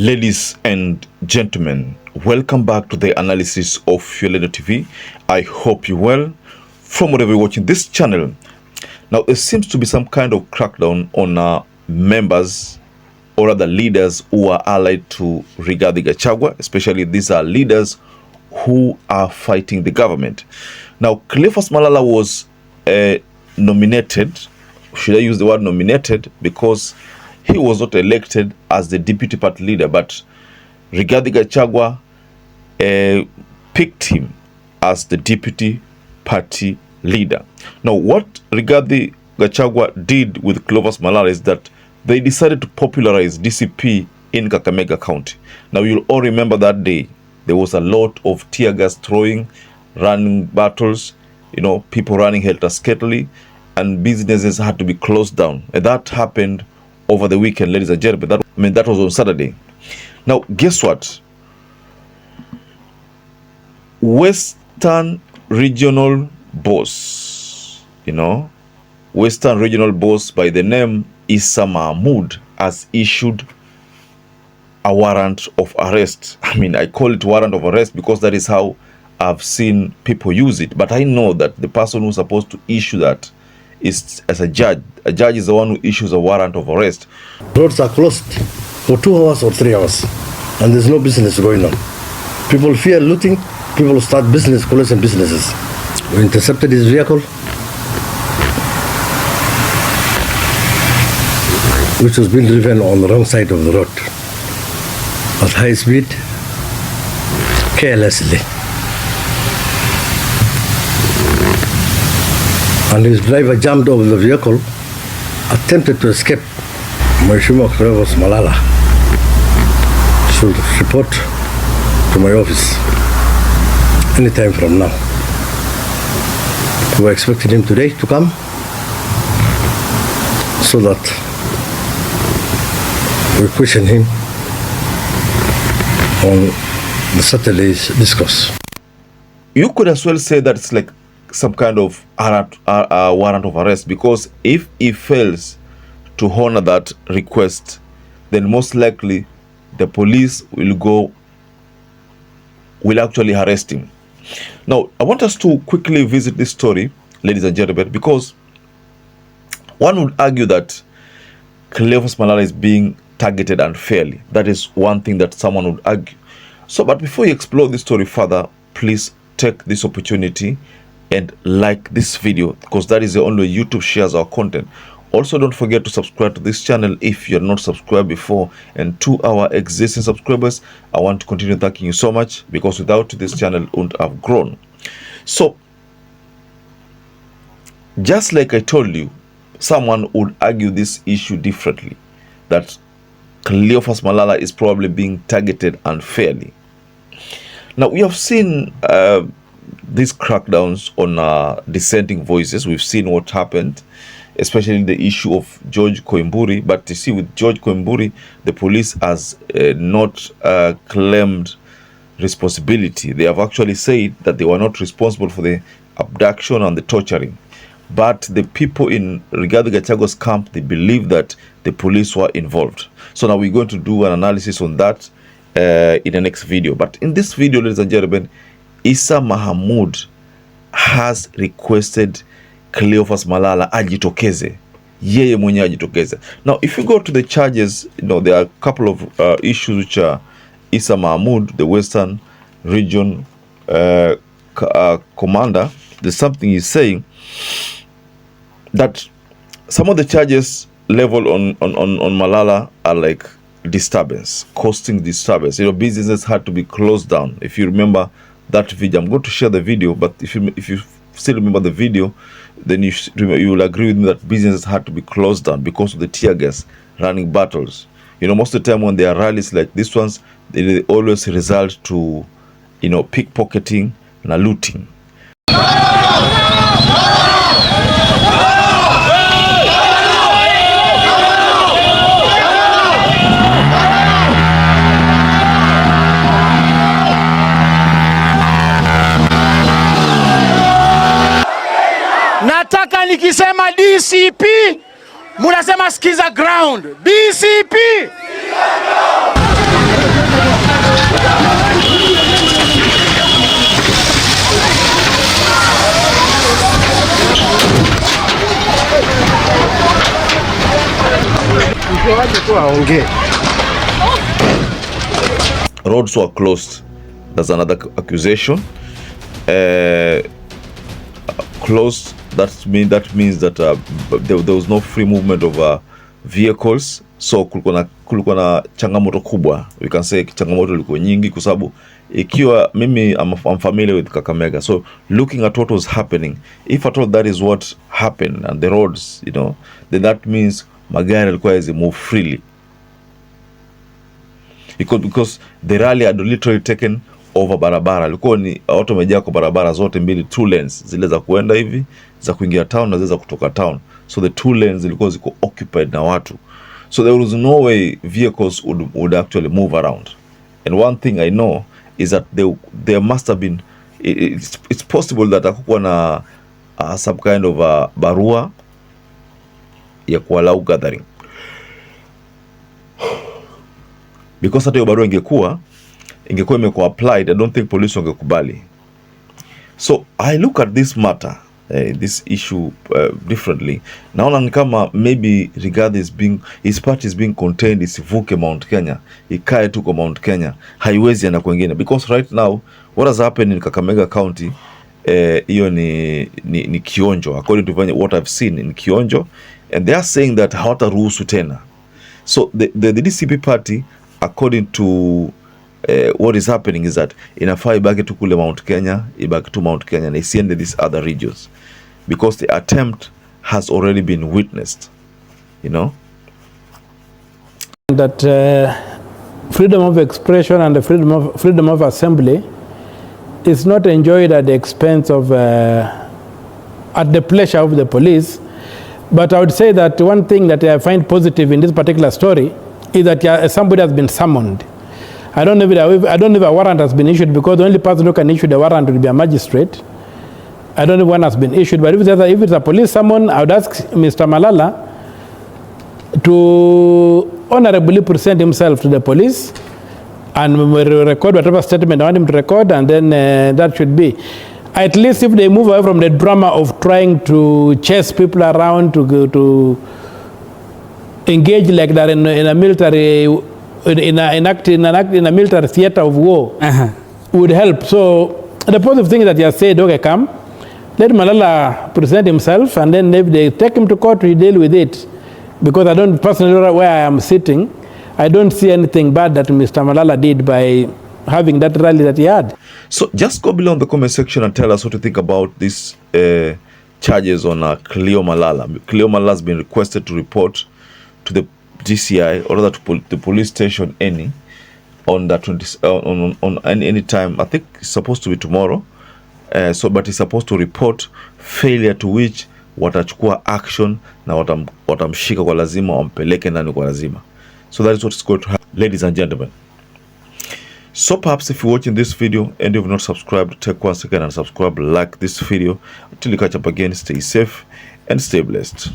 Ladies and gentlemen, welcome back to the analysis of YOLENO TV. I hope you're well from wherever you're watching this channel. Now, there seems to be some kind of crackdown on members or other leaders who are allied to Rigathi Gachagua, especially these are leaders who are fighting the government. Now, Clifos Malala was nominated. Should I use the word nominated? Because he was not elected as the deputy party leader, but Rigathi Gachagua picked him as the deputy party leader. Now, what Rigathi Gachagua did with Clifos Malala is that they decided to popularize DCP in KAKAMEGA County. Now, you'll all remember that day. There was a lot of tear gas throwing, running battles, people running helter-skelter, and businesses had to be closed down. And that happened over the weekend, ladies and gentlemen. That was on Saturday. Now, guess what? Western regional boss, Western regional boss by the name Issa Mahmoud has issued a warrant of arrest. I call it warrant of arrest because that is how I've seen people use it. But I know that the person who's supposed to issue that is as a judge. A judge is the one who issues a warrant of arrest. Roads are closed for 2 hours or 3 hours, and there's no business going on. People fear looting. People start closing businesses. We intercepted his vehicle, which was being driven on the wrong side of the road at high speed, carelessly. And his driver jumped over the vehicle, attempted to escape. Mheshimiwa Clifos Malala should report to my office anytime from now. We are expecting him today to come so that we question him on the Saturday's discourse. You could as well say that it's like some kind of warrant of arrest, because if he fails to honor that request, then most likely the police will actually arrest him. Now, I want us to quickly visit this story, ladies and gentlemen, because one would argue that Clifos Malala is being targeted unfairly. That is one thing that someone would argue. So, but before you explore this story further, please take this opportunity and like this video, because that is the only way YouTube shares our content. Also, don't forget to subscribe to this channel if you're not subscribed before. And to our existing subscribers, I want to continue thanking you so much, because without you, this channel wouldn't have grown. So, just like I told you, someone would argue this issue differently, that Clifos Malala is probably being targeted unfairly. Now, we have seen these crackdowns on dissenting voices. We've seen what happened, especially the issue of George Koimburi. But you see, with George Koimburi, the police has not claimed responsibility. They have actually said that they were not responsible for the abduction and the torturing. But the people in Rigathi Gachagua's camp, they believe that the police were involved. So now we're going to do an analysis on that in the next video. But in this video, ladies and gentlemen, Issa Mahmoud has requested Clifos Malala ajitokeze. Yeye mwenye ajitokeze. Now, if you go to the charges, there are a couple of issues which are Issa Mahmoud, the Western Region commander, there's something he's saying that some of the charges leveled on Malala are like disturbance, causing disturbance. Businesses had to be closed down. If you remember that video, I'm going to share the video, but if you still remember the video, then you will agree with me that businesses had to be closed down because of the tear gas, running battles. Most of the time when there are rallies like this ones, they always result to pickpocketing and looting. Nataka nikisema DCP, munasema skiza ground. DCP! Roads were closed. That's another accusation. Closed. That means that there was no free movement of vehicles. So kulikuwa na changamoto kubwa. We can say changamoto ilikuwa nyingi kwa sababu ikiwa mimi I'm familiar with Kakamega. So looking at what was happening, if at all that is what happened and the roads, you know, then that means magari yalikuwa yaweze move freely. Because the rally had literally taken over barabara. Ilikuwa ni watu wamejaa kwa barabara zote mbili, two lanes, zile za kuenda hivi, za kuingia town na zile za kutoka town. So the two lanes zilikuwa ziko occupied na watu. So there was no way vehicles would actually move around. And one thing I know is that there must have been, it's possible that hakukuwa na some kind of barua ya kuallow gathering. Because hata hiyo barua ingekuwa imekuwa applied, I don't think police wangekubali. So I look at this matter, this issue differently. Naona ni kama maybe Rigathi his party is being contained, isivuke Mount Kenya, ikae tu kwa Mount Kenya, haiwezi ana kwingine. Because right now what has happened in Kakamega County, hiyo ni kionjo. According to what I've seen in kionjo, and they are saying that hawataruhusu tena. So the DCP party, according to what is happening, is that inafaa ibaki tu kule Mount Kenya, ibaki tu Mount Kenya na isiende these other regions, because the attempt has already been witnessed, you know. That freedom of expression and the freedom of assembly is not enjoyed at the expense of at the pleasure of the police. But I would say that one thing that I find positive in this particular story is that somebody has been summoned. I don't know if a warrant has been issued, because the only person who can issue the warrant will be a magistrate. I don't know if one has been issued, but if it's a police summon, I would ask Mr. Malala to honorably present himself to the police and record whatever statement I want him to record, and then that should be. At least if they move away from the drama of trying to chase people around, to engage like that in a military, in a military theater of war, would help. So the positive thing is that he has said, okay, come, let Malala present himself, and then if they take him to court, we deal with it. Because I don't personally, where I am sitting, I don't see anything bad that Mr. Malala did by having that rally that he had. So just go below in the comment section and tell us what you think about these charges on Clifos Malala. Clifos Malala has been requested to report to the DCI, or rather to the police station on that on any time. I think it's supposed to be tomorrow. But he's supposed to report, failure to which watachukua action na watamshika kwa lazima, wampeleke ndani kwa lazima. So that is what is going to happen, ladies and gentlemen. So perhaps if you're watching this video and you've not subscribed, take one second and subscribe, like this video. Until you catch up again, stay safe and stay blessed.